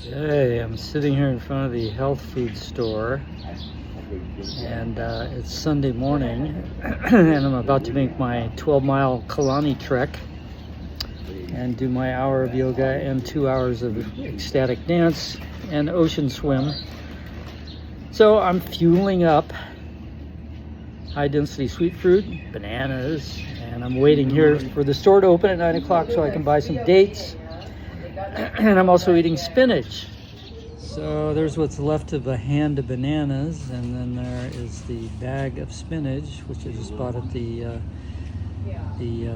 Okay, I'm sitting here in front of the health food store, and it's Sunday morning, and I'm about to make my 12-mile Kalani trek and do my hour of yoga and 2 hours of ecstatic dance and ocean swim. So I'm fueling up high-density sweet fruit, bananas, and I'm waiting here for the store to open at 9 o'clock so I can buy some dates. And I'm also eating spinach. So there's what's left of a hand of bananas, and then there is the bag of spinach, which I just bought at the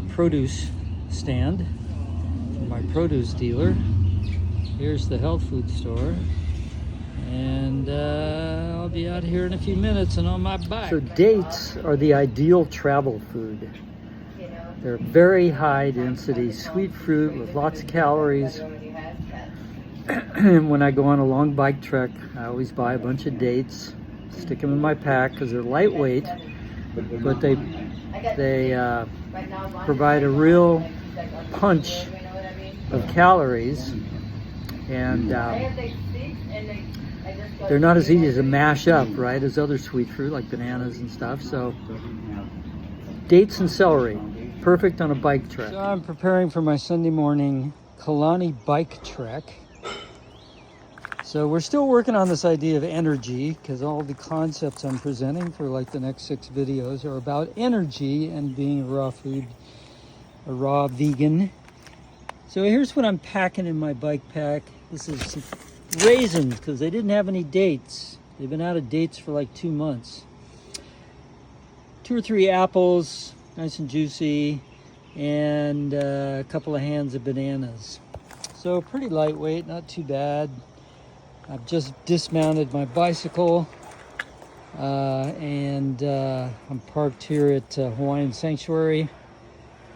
produce stand from my produce dealer. Here's the health food store, and I'll be out here in a few minutes and on my bike. So dates are the ideal travel food. They're very high density sweet fruit with lots of calories. And when I go on a long bike trek, I always buy a bunch of dates, stick them in my pack because they're lightweight, but they provide a real punch of calories, and they're not as easy to mash up, right, as other sweet fruit like bananas and stuff. So dates and celery, perfect on a bike trek. So I'm preparing for my Sunday morning Kalani bike trek. So we're still working on this idea of energy, because all the concepts I'm presenting for like the next 6 videos are about energy and being a raw vegan. So here's what I'm packing in my bike pack. This is some raisins, because they didn't have any dates. They've been out of dates for like 2 months. 2 or 3 apples, nice and juicy, and a couple of hands of bananas. So pretty lightweight, not too bad. I've just dismounted my bicycle, and I'm parked here at Hawaiian Sanctuary,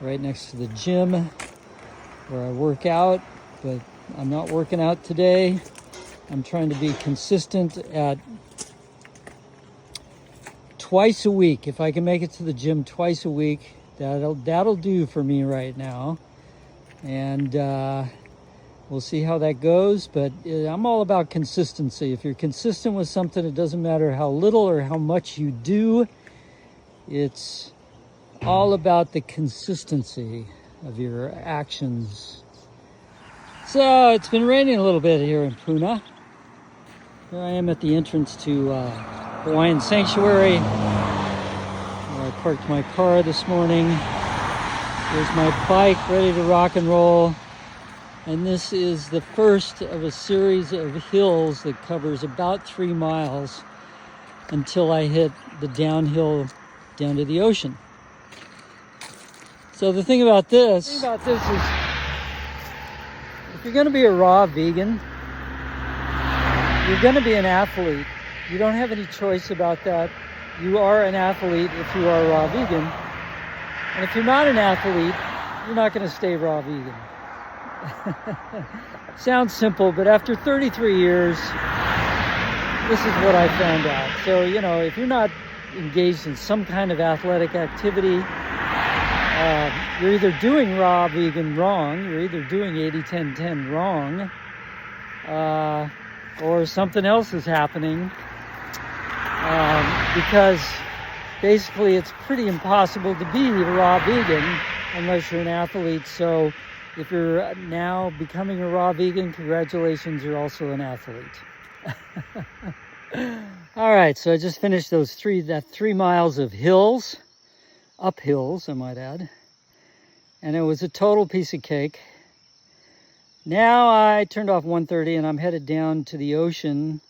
right next to the gym where I work out, but I'm not working out today. I'm trying to be consistent at twice a week. If I can make it to the gym twice a week, that'll do for me right now. And we'll see how that goes, but I'm all about consistency. If you're consistent with something, it doesn't matter how little or how much you do. It's all about the consistency of your actions. So it's been raining a little bit here in Puna. Here I am at the entrance to Hawaiian Sanctuary, where I parked my car this morning. There's my bike ready to rock and roll. And this is the first of a series of hills that covers about 3 miles until I hit the downhill down to the ocean. So the thing about this is, if you're going to be a raw vegan, you're going to be an athlete. You don't have any choice about that. You are an athlete if you are a raw vegan. And if you're not an athlete, you're not going to stay raw vegan. Sounds simple, but after 33 years, this is what I found out. So, if you're not engaged in some kind of athletic activity, you're either doing raw vegan wrong, you're either doing 80-10-10 wrong, or something else is happening, because basically it's pretty impossible to be a raw vegan unless you're an athlete. So if you're now becoming a raw vegan, congratulations, you're also an athlete. All right, so I just finished those 3 miles of hills, up hills, I might add, and it was a total piece of cake. Now I turned off 1:30 and I'm headed down to the ocean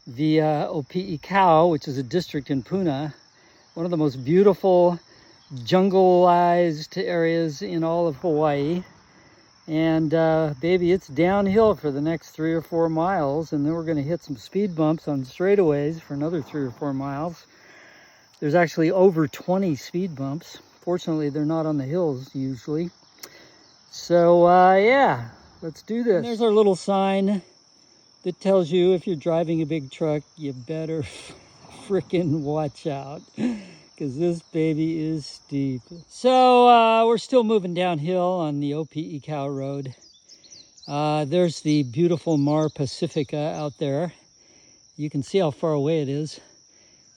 via Opi'ikau, which is a district in Puna, one of the most beautiful jungleized areas in all of Hawaii. And baby, it's downhill for the next 3 or 4 miles, and then we're going to hit some speed bumps on straightaways for another 3 or 4 miles. There's actually over 20 speed bumps. Fortunately, they're not on the hills usually. So yeah, let's do this. And there's our little sign that tells you if you're driving a big truck, you better frickin' watch out, because this baby is steep. So we're still moving downhill on the Opi'ikau Road. There's the beautiful Mar Pacifica out there. You can see how far away it is.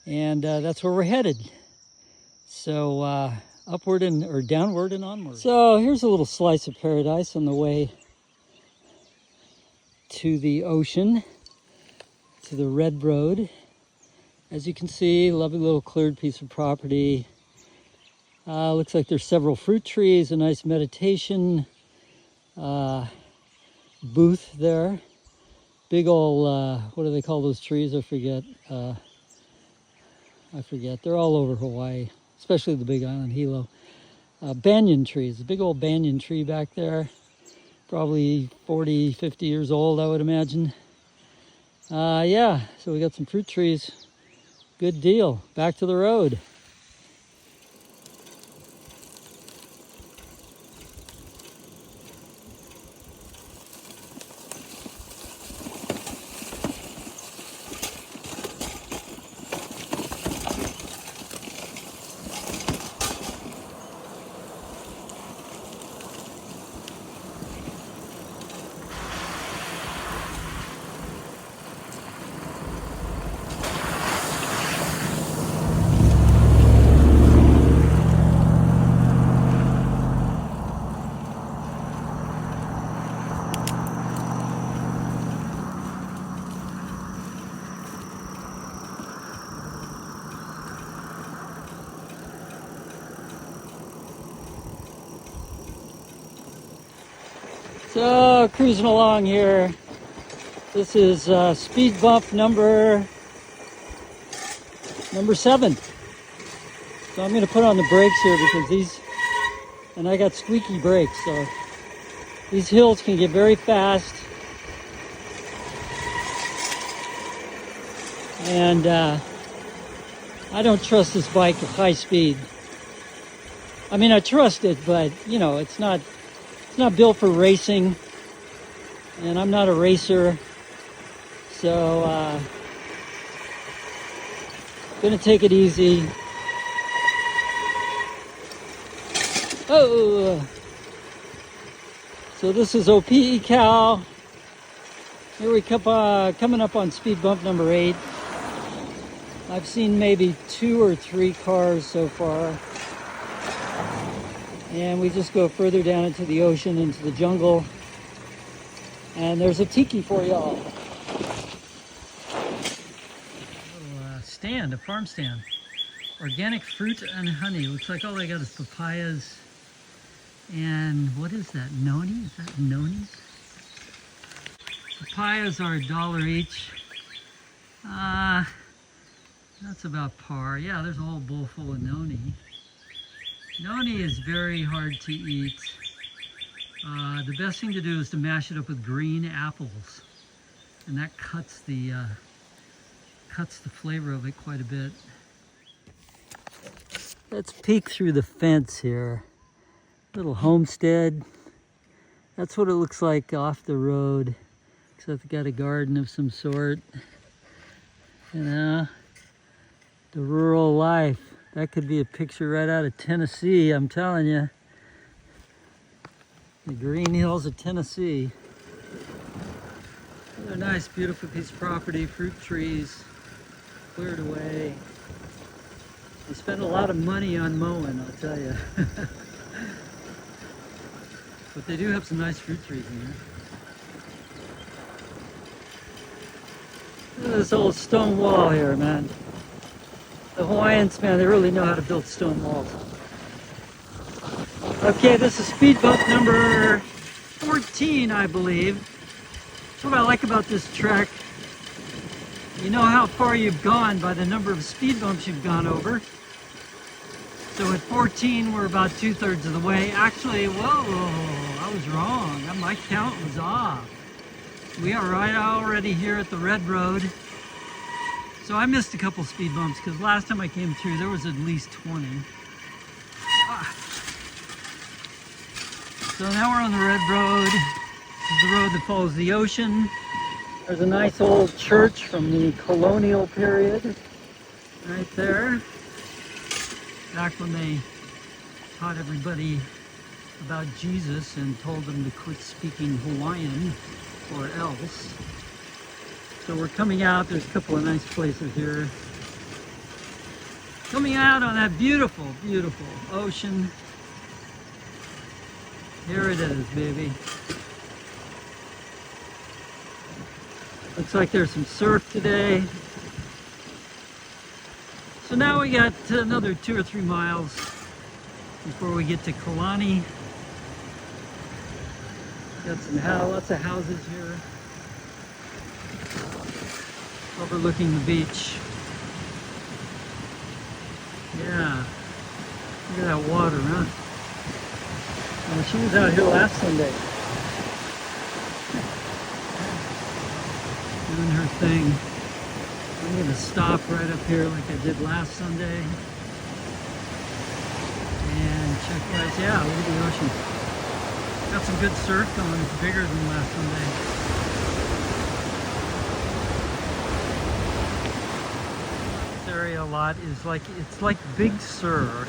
And that's where we're headed. So upward or downward and onward. So here's a little slice of paradise on the way to the ocean, to the Red Road. As you can see, lovely little cleared piece of property. Looks like there's several fruit trees, a nice meditation booth there. Big old, what do they call those trees? I forget. They're all over Hawaii, especially the Big Island, Hilo. Banyan trees, a big old banyan tree back there. Probably 40, 50 years old, I would imagine. Yeah, so we got some fruit trees. Good deal. Back to the road. So, cruising along here. This is speed bump number 7. So I'm going to put on the brakes here because and I got squeaky brakes, so these hills can get very fast. And I don't trust this bike at high speed. I mean, I trust it, but you know, it's not built for racing, and I'm not a racer, so gonna take it easy. Oh, so this is OPE Cal. Here we come, coming up on speed bump number 8. I've seen maybe 2 or 3 cars so far. And we just go further down into the ocean, into the jungle. And there's a tiki for y'all. Little stand, a farm stand. Organic fruit and honey. Looks like all they got is papayas. And what is that? Noni? Is that noni? Papayas are $1 each. That's about par. Yeah, there's a whole bowl full of noni. Noni is very hard to eat. The best thing to do is to mash it up with green apples, and that cuts the flavor of it quite a bit. Let's peek through the fence here. Little homestead. That's what it looks like off the road. Except they got a garden of some sort. You know, the rural life. That could be a picture right out of Tennessee, I'm telling you. The green hills of Tennessee. Another nice, beautiful piece of property, fruit trees, cleared away. They spend a lot of money on mowing, I'll tell you. But they do have some nice fruit trees in here. Look at this old stone wall here, man. The Hawaiians, man, they really know how to build stone walls. Okay, this is speed bump number 14, I believe. That's what I like about this trek. You know how far you've gone by the number of speed bumps you've gone over. So at 14, we're about 2/3 of the way. Actually, whoa, I was wrong. My count was off. We are right already here at the Red Road. So I missed a couple speed bumps because last time I came through there was at least 20. So now we're on the Red Road. This is the road that follows the ocean. There's a nice old church from the colonial period right there. Back when they taught everybody about Jesus and told them to quit speaking Hawaiian or else. So we're coming out. There's a couple of nice places here. Coming out on that beautiful, beautiful ocean. Here it is, baby. Looks like there's some surf today. So now we got another 2 or 3 miles before we get to Kalani. Got lots of houses here overlooking the beach. Yeah, look at that water, huh? Well, she was out here last Sunday doing her thing. I'm going to stop right up here like I did last Sunday and check guys. Yeah, look at the ocean. Got some good surf going. It's bigger than last Sunday. This area a lot is like, it's like Big Sur.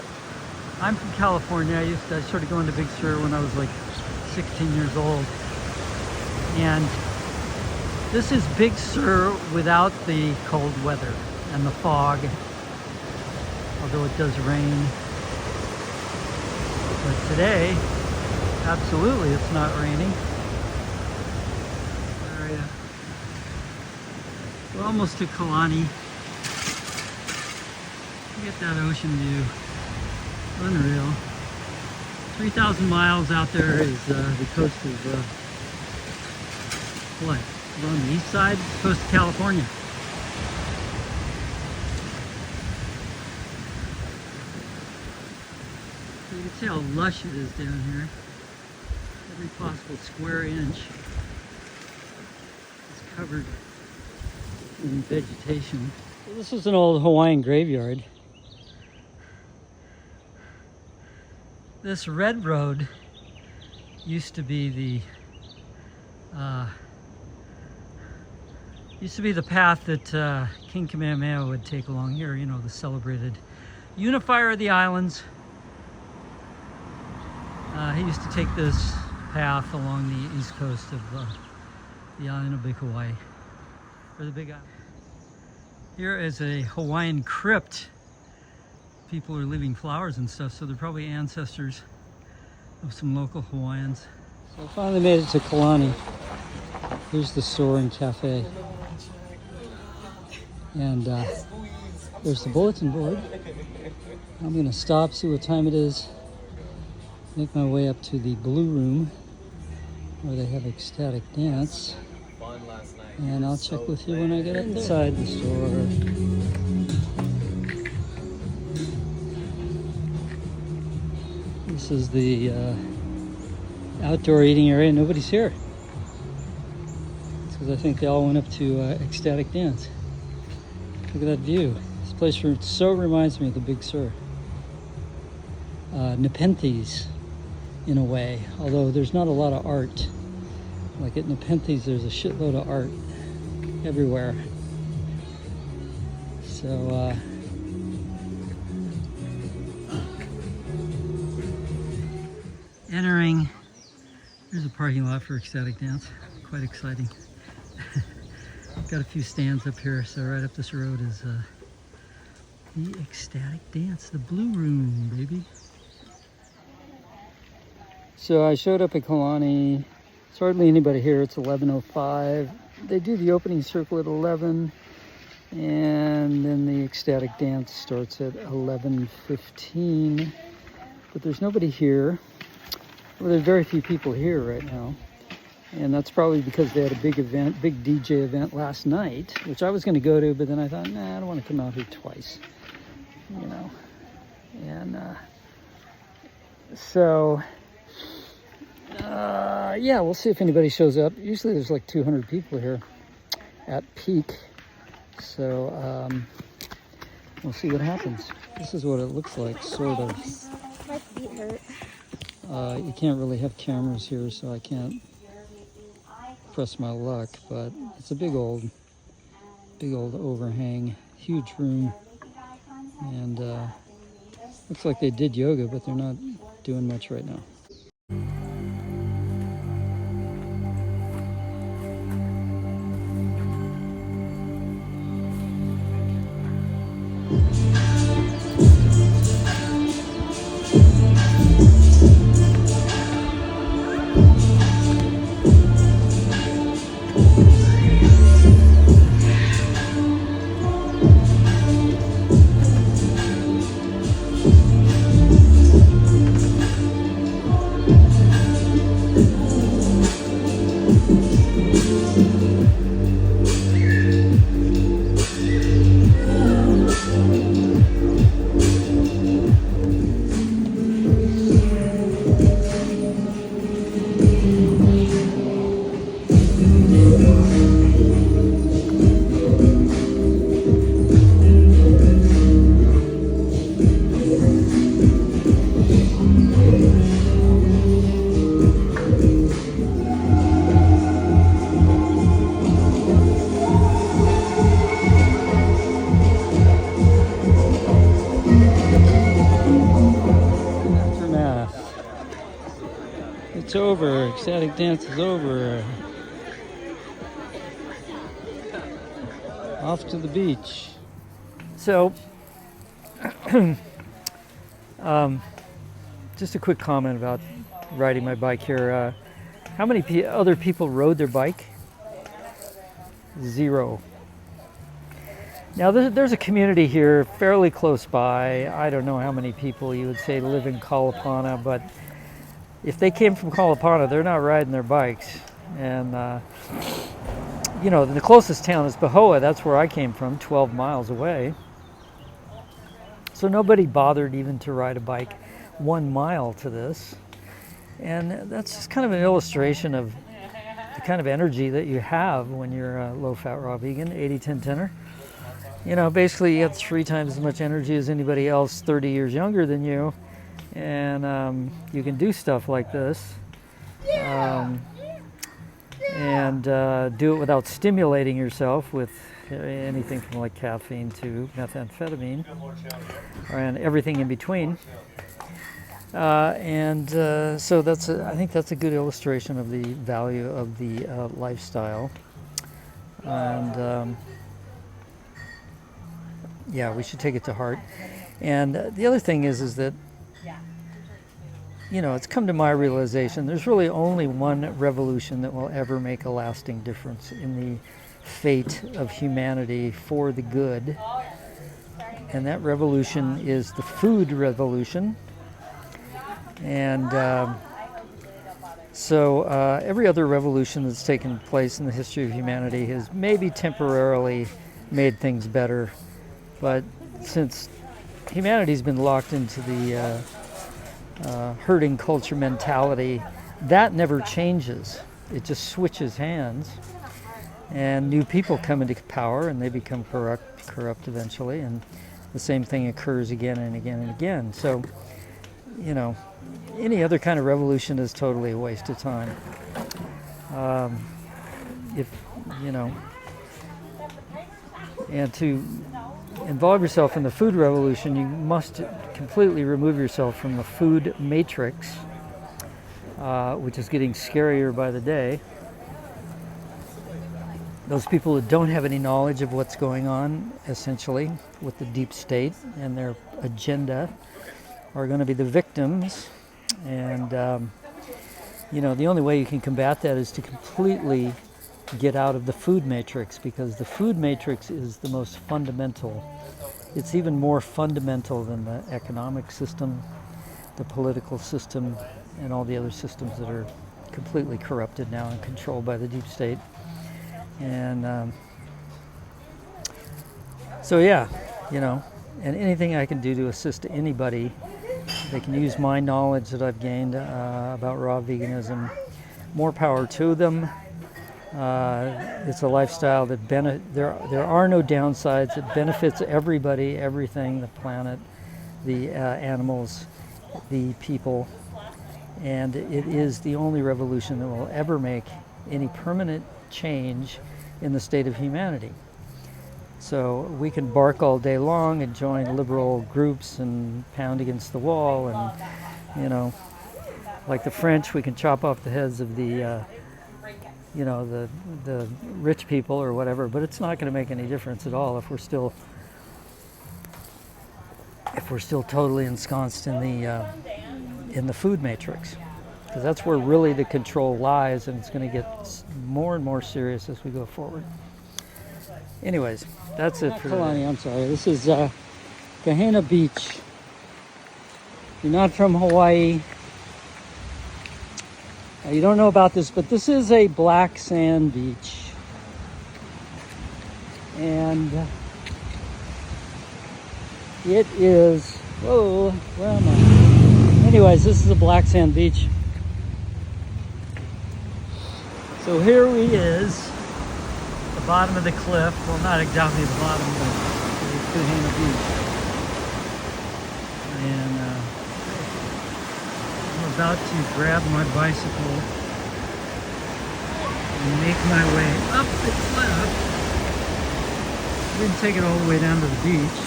I'm from California. I started going to Big Sur when I was like 16 years old. And this is Big Sur without the cold weather and the fog, although it does rain. But today, absolutely it's not raining. Area. We're almost to Kalani. Look at that ocean view. Unreal. 3,000 miles out there is the coast of what? On the east side, coast of California. So you can see how lush it is down here. Every possible square inch is covered in vegetation. So this is an old Hawaiian graveyard. This red road used to be the path that King Kamehameha would take along here, you know, the celebrated unifier of the islands. He used to take this path along the east coast of the island of Big Hawaii, or the Big Island. Here is a Hawaiian crypt. People are leaving flowers and stuff, so they're probably ancestors of some local Hawaiians. So I finally made it to Kalani. Here's the store and cafe. And there's the bulletin board. I'm gonna stop, see what time it is, make my way up to the Blue Room where they have ecstatic dance. And I'll check with you when I get inside the store. This is the outdoor eating area. Nobody's here. It's because I think they all went up to ecstatic dance. Look at that view. This place so reminds me of the Big Sur. Nepenthes, in a way, although there's not a lot of art. Like at Nepenthes, there's a shitload of art everywhere. So, entering, there's a parking lot for ecstatic dance. Quite exciting. Got a few stands up here, so right up this road is the ecstatic dance, the Blue Room, baby. So I showed up at Kalani. There's hardly anybody here. It's 11:05. They do the opening circle at 11, and then the ecstatic dance starts at 11:15. But there's nobody here. Well, there's very few people here right now. And that's probably because they had a big event, big DJ event last night, which I was going to go to, but then I thought, nah, I don't want to come out here twice, you know. And so, yeah, we'll see if anybody shows up. Usually there's like 200 people here at peak. So, we'll see what happens. This is what it looks like, sort of. My feet hurt. You can't really have cameras here, so I can't press my luck, but it's a big old overhang, huge room, and looks like they did yoga, but they're not doing much right now. It's over. Ecstatic dance is over. Off to the beach. So, just a quick comment about riding my bike here. How many other people rode their bike? 0. Now there's a community here fairly close by. I don't know how many people you would say live in Kalapana, but if they came from Kalapana, they're not riding their bikes. And the closest town is Pahoa. That's where I came from, 12 miles away. So nobody bothered even to ride a bike 1 mile to this. And that's just kind of an illustration of the kind of energy that you have when you're a low-fat raw vegan, 80-10-10er. Basically you have 3 times as much energy as anybody else 30 years younger than you. And you can do stuff like this. And do it without stimulating yourself with anything from like caffeine to methamphetamine and everything in between. So I think that's a good illustration of the value of the lifestyle. And we should take it to heart. And the other thing is that it's come to my realization there's really only one revolution that will ever make a lasting difference in the fate of humanity for the good. And that revolution is the food revolution. And every other revolution that's taken place in the history of humanity has maybe temporarily made things better. But since humanity's been locked into the herding culture mentality, that never changes. It just switches hands, and new people come into power and they become corrupt eventually, and the same thing occurs again and again and again. So any other kind of revolution is totally a waste of time. And to involve yourself in the food revolution, you must completely remove yourself from the food matrix, which is getting scarier by the day. Those people that don't have any knowledge of what's going on, essentially, with the deep state and their agenda, are going to be the victims. And, the only way you can combat that is to completely get out of the food matrix, because the food matrix is the most fundamental. It's even more fundamental than the economic system, the political system, and all the other systems that are completely corrupted now and controlled by the deep state. And and anything I can do to assist anybody, they can use my knowledge that I've gained about raw veganism. More power to them. It's a lifestyle that there are no downsides. It benefits everybody, everything, the planet, the animals, the people, and it is the only revolution that will ever make any permanent change in the state of humanity. So we can bark all day long and join liberal groups and pound against the wall, and like the French, we can chop off the heads of the the rich people or whatever, but it's not going to make any difference at all if we're still totally ensconced in the food matrix, because that's where really the control lies, and it's going to get more and more serious as we go forward. Anyways, that's it for today. I'm sorry. This is Kahena Beach. You're not from Hawaii. You don't know about this, but this is a black sand beach. And it is, whoa, where am I? Anyways, this is a black sand beach. So here he is, the bottom of the cliff. Well, not exactly the bottom, but it's Kahena Beach. And I'm about to grab my bicycle and make my way up the cliff. I didn't take it all the way down to the beach.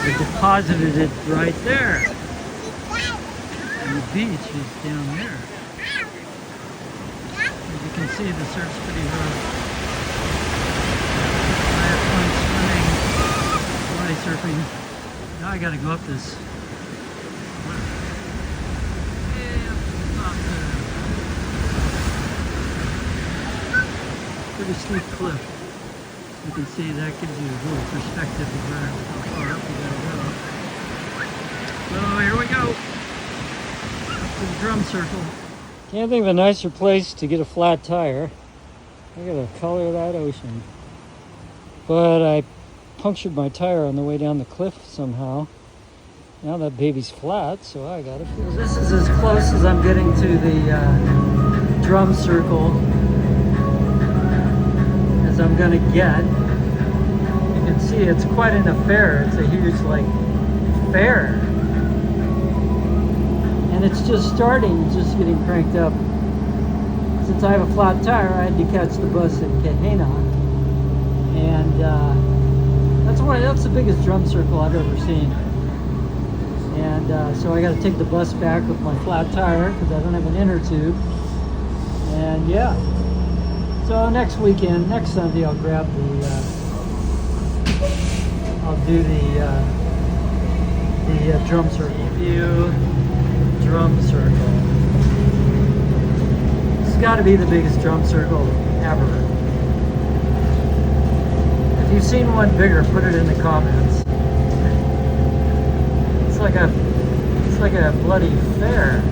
I deposited it right there. And the beach is down there. As you can see, the surf's pretty rough. I have fun swimming, fly surfing. Now I gotta go up this. Pretty steep cliff. You can see that gives you a little perspective of how far up you gotta go. So here we go. Up to the drum circle. Can't think of a nicer place to get a flat tire. Look at the color of that ocean. But I punctured my tire on the way down the cliff somehow. Now that baby's flat, so I gotta fix it. This is as close as I'm getting to the drum circle as I'm gonna get. You can see it's quite an affair. It's a huge fair. And it's just starting, just getting cranked up. Since I have a flat tire, I had to catch the bus at Kahena. And that's the biggest drum circle I've ever seen. And so I got to take the bus back with my flat tire because I don't have an inner tube. And yeah, so next weekend, next Sunday, I'll grab I'll do the drum circle. View drum circle. It's got to be the biggest drum circle ever. If you've seen one bigger, put it in the comments. It's like a bloody fair.